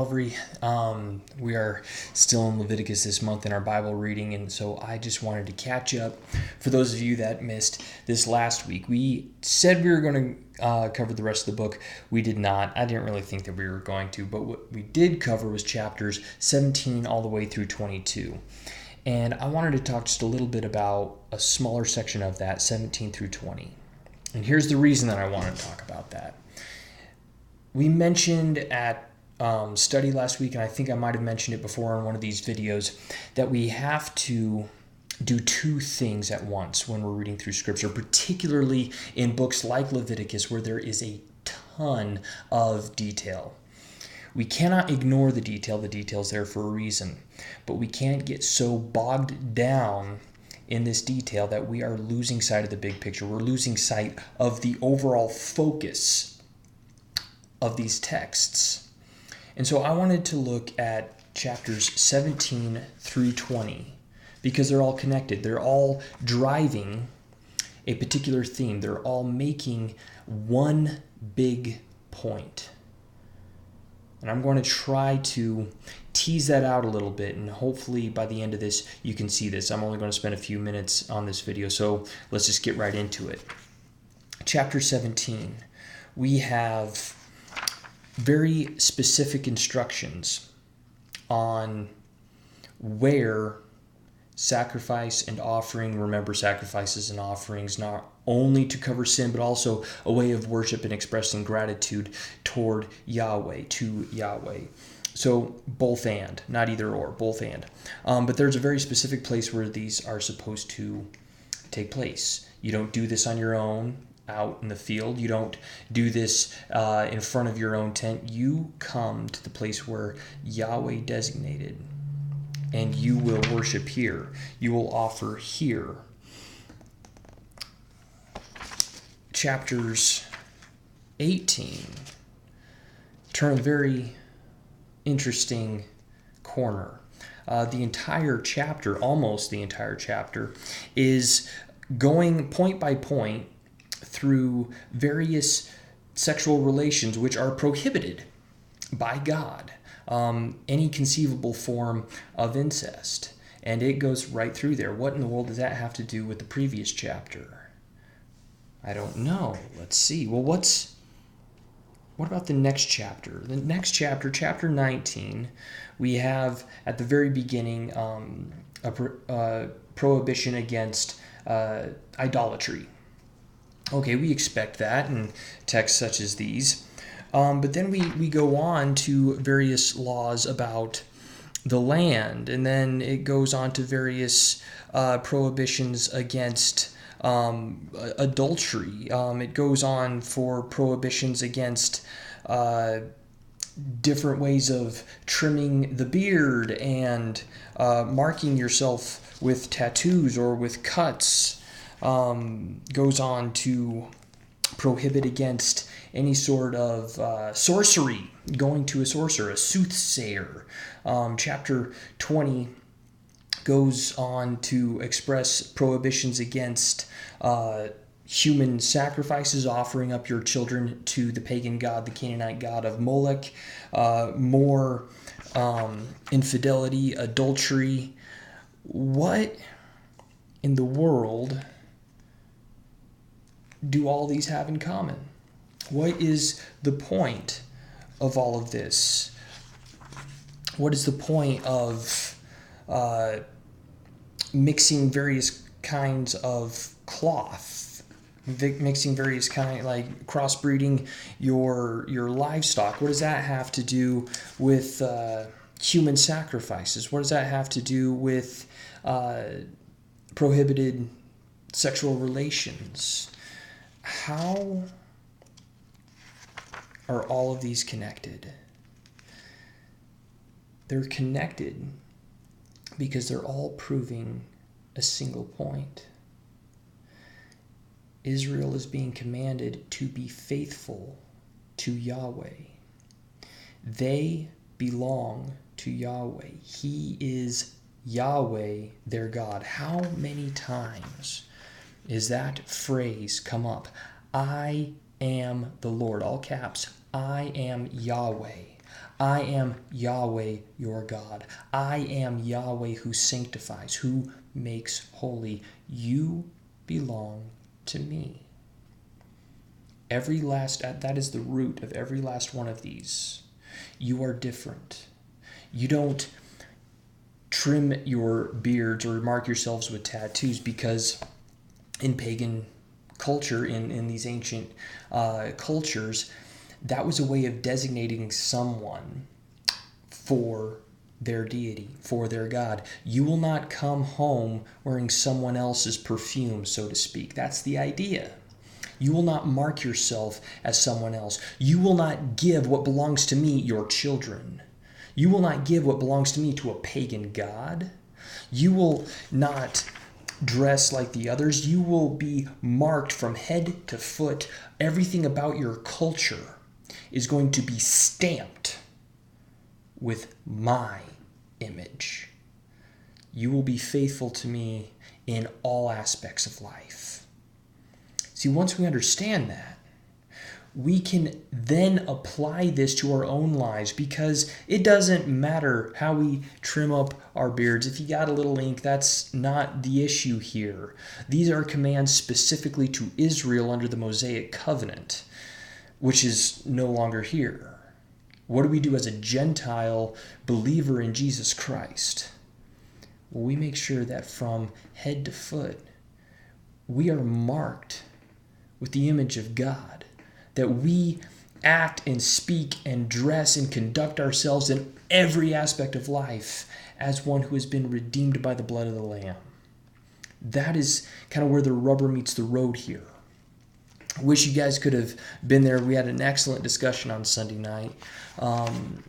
Calvary. We are still in Leviticus this month in our Bible reading, and so I just wanted to catch up. For those of you that missed this last week, we said we were going to cover the rest of the book. We did not. I didn't really think that we were going to, but what we did cover was chapters 17 all the way through 22. And I wanted to talk just a little bit about a smaller section of that, 17 through 20. And here's the reason that I want to talk about that. We mentioned at study last week, and I think I might have mentioned it before in one of these videos, that we have to do two things at once when we're reading through Scripture, particularly in books like Leviticus where there is a ton of detail. We cannot ignore the detail. The detail's there for a reason, but we can't get so bogged down in this detail that we are losing sight of the big picture. We're losing sight of the overall focus of these texts. And so I wanted to look at chapters 17 through 20 because they're all connected. They're all driving a particular theme. They're all making one big point. And I'm going to try to tease that out a little bit, and hopefully by the end of this you can see this. I'm only going to spend a few minutes on this video, so let's just get right into it. Chapter 17, we have very specific instructions on where sacrifice and offering, remember sacrifices and offerings not only to cover sin, but also a way of worship and expressing gratitude toward Yahweh, to Yahweh. So both and, not either or, both and. But there's a very specific place where these are supposed to take place. You don't do this on your own out in the field. You don't do this in front of your own tent. You come to the place where Yahweh designated, and you will worship here. You will offer here. Chapters 18 turn a very interesting corner. The entire chapter, almost the entire chapter, is going point by point through various sexual relations which are prohibited by God. Any conceivable form of incest. And it goes right through there. What in the world does that have to do with the previous chapter? I don't know. Let's see. Well, what about the next chapter? The next chapter, chapter 19, we have at the very beginning a prohibition against idolatry. Okay, we expect that in texts such as these. But then we go on to various laws about the land, and then it goes on to various prohibitions against adultery. It goes on for prohibitions against different ways of trimming the beard and marking yourself with tattoos or with cuts. Goes on to prohibit against any sort of sorcery, going to a sorcerer, a soothsayer. Chapter 20 goes on to express prohibitions against human sacrifices, offering up your children to the pagan god, the Canaanite god of Molech, more infidelity, adultery. What in the world do all these have in common? What is the point of all of this? What is the point of mixing various kinds of cloth, mixing various kind, like crossbreeding your livestock? What does that have to do with human sacrifices? What does that have to do with prohibited sexual relations? How are all of these connected? They're connected because they're all proving a single point. Israel is being commanded to be faithful to Yahweh. They belong to Yahweh. He is Yahweh, their God. How many times is that phrase come up? I am the Lord, all caps. I am Yahweh. I am Yahweh your God. I am Yahweh who sanctifies, who makes holy. You belong to me. That is the root of every last one of these. You are different. You don't trim your beards or mark yourselves with tattoos because in pagan culture, in these ancient cultures, that was a way of designating someone for their deity, for their God. You will not come home wearing someone else's perfume, so to speak. That's the idea. You will not mark yourself as someone else. You will not give what belongs to me, your children. You will not give what belongs to me to a pagan god. You will not dress like the others. You will be marked from head to foot. Everything about your culture is going to be stamped with my image. You will be faithful to me in all aspects of life. See, once we understand that, we can then apply this to our own lives, because it doesn't matter how we trim up our beards. If you got a little ink, that's not the issue here. These are commands specifically to Israel under the Mosaic covenant, which is no longer here. What do we do as a Gentile believer in Jesus Christ? Well, we make sure that from head to foot, we are marked with the image of God, that we act and speak and dress and conduct ourselves in every aspect of life as one who has been redeemed by the blood of the Lamb. That is kind of where the rubber meets the road here. I wish you guys could have been there. We had an excellent discussion on Sunday night.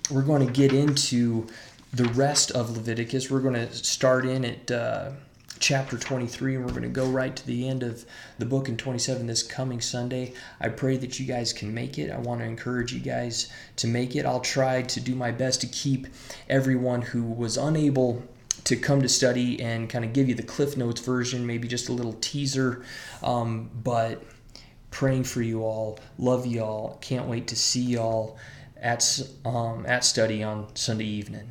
We're going to get into the rest of Leviticus. We're going to start in at chapter 23, and we're going to go right to the end of the book in 27 this coming Sunday. I pray that you guys can make it. I want to encourage you guys to make it. I'll try to do my best to keep everyone who was unable to come to study and kind of give you the Cliff Notes version, maybe just a little teaser, but praying for you all. Love you all. Can't wait to see y'all at study on Sunday evening.